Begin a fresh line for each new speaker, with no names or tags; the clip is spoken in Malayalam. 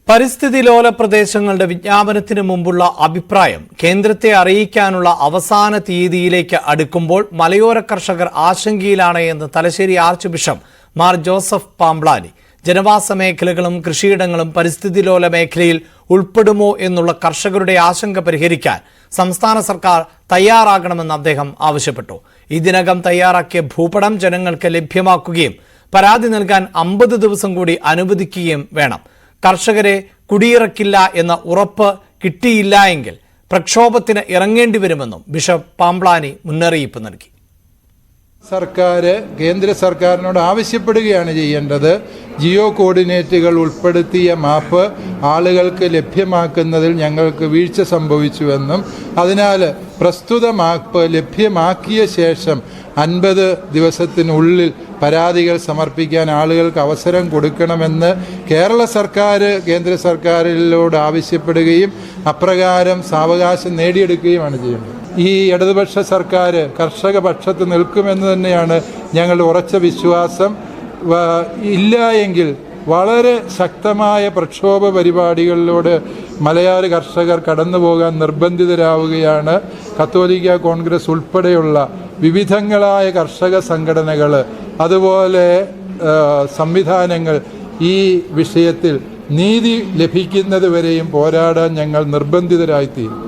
പരിസ്ഥിതി ലോല പ്രദേശങ്ങളുടെ വിജ്ഞാപനത്തിന് മുമ്പുള്ള അഭിപ്രായം കേന്ദ്രത്തെ അറിയിക്കാനുള്ള അവസാന തീയതിയിലേക്ക് അടുക്കുമ്പോൾ മലയോര കർഷകർ ആശങ്കയിലാണ് എന്ന് Thalassery arch bishop Mar Joseph Pamplany. ജനവാസ മേഖലകളും കൃഷിയിടങ്ങളും പരിസ്ഥിതി ലോല മേഖലയിൽ ഉൾപ്പെടുമോ എന്നുള്ള കർഷകരുടെ ആശങ്ക പരിഹരിക്കാൻ സംസ്ഥാന സർക്കാർ തയ്യാറാകണമെന്ന് അദ്ദേഹം ആവശ്യപ്പെട്ടു. ഇതിനകം തയ്യാറാക്കിയ ഭൂപടം ജനങ്ങൾക്ക് ലഭ്യമാക്കുകയും പരാതി നൽകാൻ 50 ദിവസം കൂടി അനുവദിക്കുകയും വേണം. കർഷകരെ കുടിയിറക്കില്ല എന്ന ഉറപ്പ് കിട്ടിയില്ല എങ്കിൽ പ്രക്ഷോഭത്തിന് ഇറങ്ങേണ്ടി വരുമെന്നും ബിഷപ്പ് പാംബ്ലാനി മുന്നറിയിപ്പ് നൽകി.
സർക്കാർ കേന്ദ്ര സർക്കാരിനോട് ആവശ്യപ്പെടുകയാണ് ചെയ്യേണ്ടത്. ജിയോ കോർഡിനേറ്റുകൾ ഉൾപ്പെടുത്തിയ മാപ്പ് ആളുകൾക്ക് ലഭ്യമാക്കുന്നതിൽ ഞങ്ങൾക്ക് വീഴ്ച സംഭവിച്ചുവെന്നും അതിനാൽ പ്രസ്തുത മാപ്പ് ലഭ്യമാക്കിയ ശേഷം 50 ദിവസത്തിനുള്ളിൽ പരാതികൾ സമർപ്പിക്കാൻ ആളുകൾക്ക് അവസരം കൊടുക്കണമെന്ന് കേരള സർക്കാർ കേന്ദ്ര സർക്കാരിനോട് ആവശ്യപ്പെടുകയും അപ്രകാരം സാവകാശം നേടിയെടുക്കുകയുമാണ് ചെയ്യുന്നത്. ഈ ഇടതുപക്ഷ സർക്കാർ കർഷക പക്ഷത്ത് നിൽക്കുമെന്ന് തന്നെയാണ് ഞങ്ങളുടെ ഉറച്ച വിശ്വാസം. ഇല്ല എങ്കിൽ വളരെ ശക്തമായ പ്രക്ഷോഭ പരിപാടികളിലൂടെ മലയാള കർഷകർ കടന്നു പോകാൻ നിർബന്ധിതരാവുകയാണ്. കത്തോലിക്ക കോൺഗ്രസ് ഉൾപ്പെടെയുള്ള വിവിധങ്ങളായ കർഷക സംഘടനകൾ അതുപോലെ സംവിധാനങ്ങൾ ഈ വിഷയത്തിൽ നീതി ലഭിക്കുന്നത് വരെയും പോരാടാൻ ഞങ്ങൾ നിർബന്ധിതരായിത്തീരും.